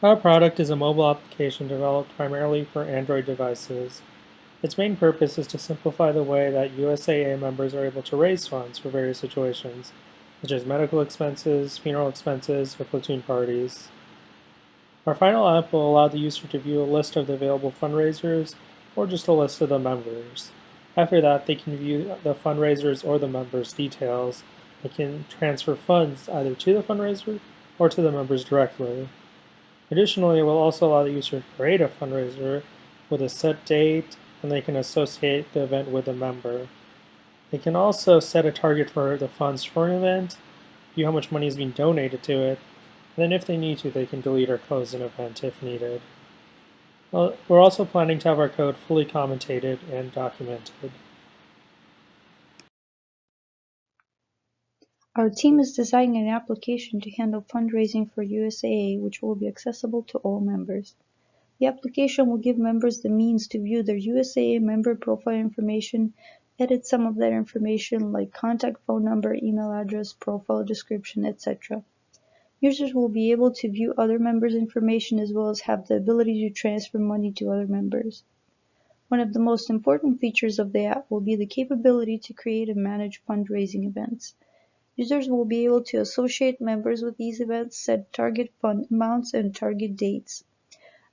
Our product is a mobile application developed primarily for Android devices. Its main purpose is to simplify the way that USAA members are able to raise funds for various situations, such as medical expenses, funeral expenses, or platoon parties. Our final app will allow the user to view a list of the available fundraisers or just a list of the members. After that, they can view the fundraisers or the members' details. They can transfer funds either to the fundraiser or to the members directly. Additionally, it will also allow the user to create a fundraiser with a set date, and they can associate the event with a member. They can also set a target for the funds for an event, view how much money is being donated to it, and then if they need to, they can delete or close an event if needed. Well, we're also planning to have our code fully commentated and documented. Our team is designing an application to handle fundraising for USAA, which will be accessible to all members. The application will give members the means to view their USAA member profile information, edit some of that information like contact phone number, email address, profile description, etc. Users will be able to view other members' information as well as have the ability to transfer money to other members. One of the most important features of the app will be the capability to create and manage fundraising events. Users will be able to associate members with these events, set target fund amounts, and target dates.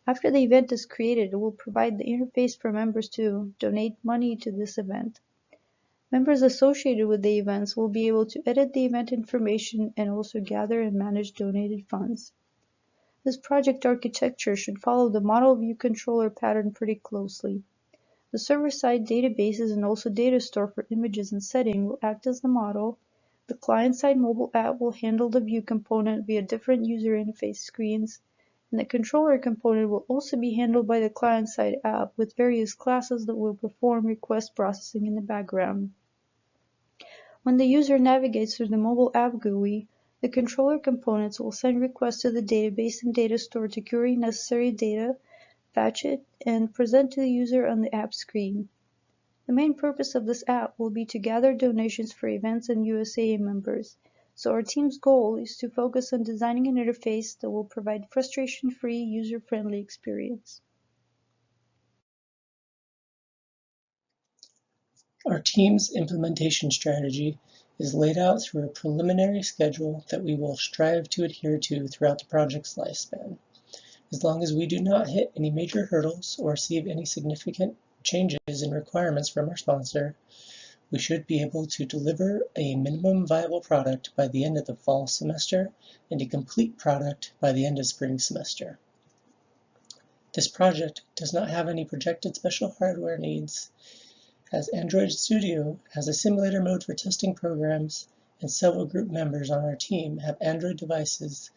After the event is created, it will provide the interface for members to donate money to this event. Members associated with the events will be able to edit the event information and also gather and manage donated funds. This project architecture should follow the model view controller pattern pretty closely. The server-side databases and also data store for images and setting will act as the model. The client-side mobile app will handle the view component via different user interface screens, and the controller component will also be handled by the client-side app with various classes that will perform request processing in the background. When the user navigates through the mobile app GUI, the controller components will send requests to the database and data store to query necessary data, fetch it, and present to the user on the app screen. The main purpose of this app will be to gather donations for events and USAA members, so our team's goal is to focus on designing an interface that will provide frustration-free, user-friendly experience. Our team's implementation strategy is laid out through a preliminary schedule that we will strive to adhere to throughout the project's lifespan. As long as we do not hit any major hurdles or receive any significant changes in requirements from our sponsor, we should be able to deliver a minimum viable product by the end of the fall semester and a complete product by the end of spring semester. This project does not have any projected special hardware needs, as Android Studio has a simulator mode for testing programs, and several group members on our team have Android devices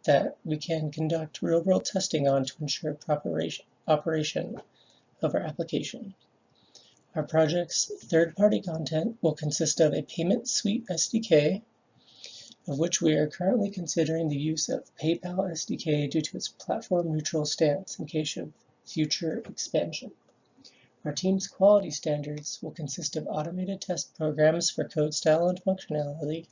that we can conduct real-world testing on to ensure proper operation of our application. Our project's third-party content will consist of a payment suite SDK, of which we are currently considering the use of PayPal SDK due to its platform-neutral stance in case of future expansion. Our team's quality standards will consist of automated test programs for code style and functionality,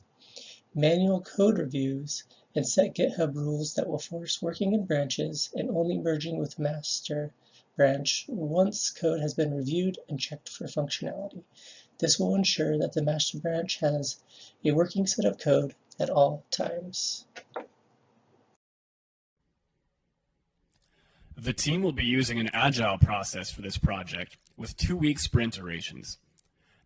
manual code reviews, and set GitHub rules that will force working in branches and only merging with master branch once code has been reviewed and checked for functionality. This will ensure that the master branch has a working set of code at all times. The team will be using an agile process for this project with 2-week sprint durations.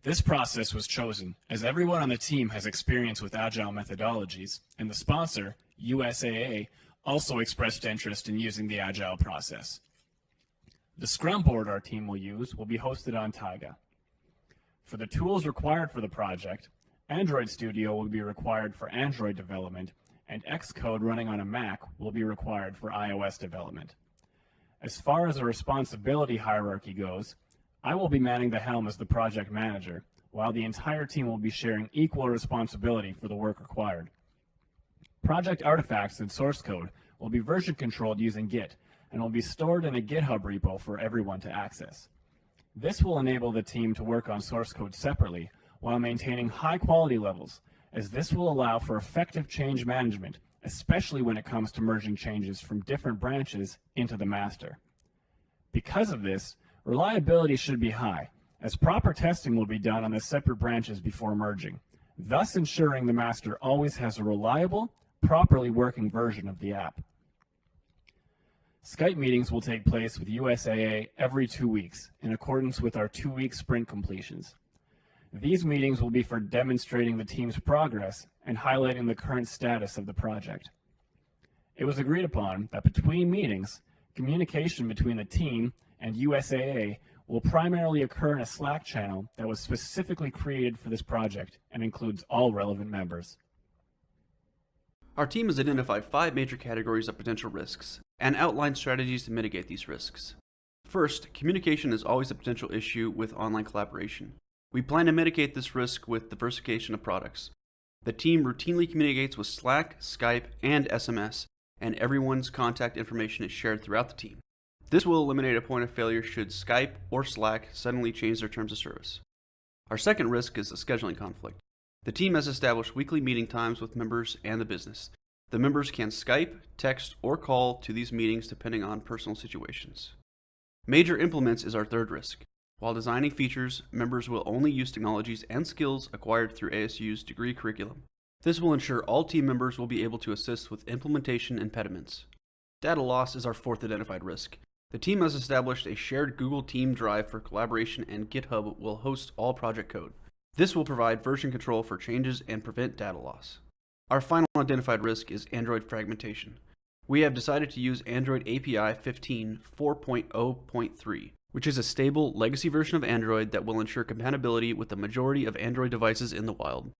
This process was chosen as everyone on the team has experience with agile methodologies, and the sponsor, USAA, also expressed interest in using the agile process. The Scrum board our team will use will be hosted on Taiga. For the tools required for the project, Android Studio will be required for Android development, and Xcode running on a Mac will be required for iOS development. As far as a responsibility hierarchy goes, I will be manning the helm as the project manager, while the entire team will be sharing equal responsibility for the work required. Project artifacts and source code will be version controlled using Git and will be stored in a GitHub repo for everyone to access. This will enable the team to work on source code separately while maintaining high quality levels, as this will allow for effective change management especially when it comes to merging changes from different branches into the master. Because of this, reliability should be high, as proper testing will be done on the separate branches before merging, thus ensuring the master always has a reliable, properly working version of the app. Skype meetings will take place with USAA every 2 weeks, in accordance with our 2-week sprint completions. These meetings will be for demonstrating the team's progress and highlighting the current status of the project. It was agreed upon that between meetings, communication between the team and USAA will primarily occur in a Slack channel that was specifically created for this project and includes all relevant members. Our team has identified 5 major categories of potential risks and outlined strategies to mitigate these risks. First, communication is always a potential issue with online collaboration. We plan to mitigate this risk with diversification of products. The team routinely communicates with Slack, Skype, and SMS, and everyone's contact information is shared throughout the team. This will eliminate a point of failure should Skype or Slack suddenly change their terms of service. Our second risk is a scheduling conflict. The team has established weekly meeting times with members and the business. The members can Skype, text, or call to these meetings depending on personal situations. Major implements is our third risk. While designing features, members will only use technologies and skills acquired through ASU's degree curriculum. This will ensure all team members will be able to assist with implementation impediments. Data loss is our fourth identified risk. The team has established a shared Google Team Drive for collaboration, and GitHub will host all project code. This will provide version control for changes and prevent data loss. Our final identified risk is Android fragmentation. We have decided to use Android API 15 4.0.3, which is a stable legacy version of Android that will ensure compatibility with the majority of Android devices in the wild.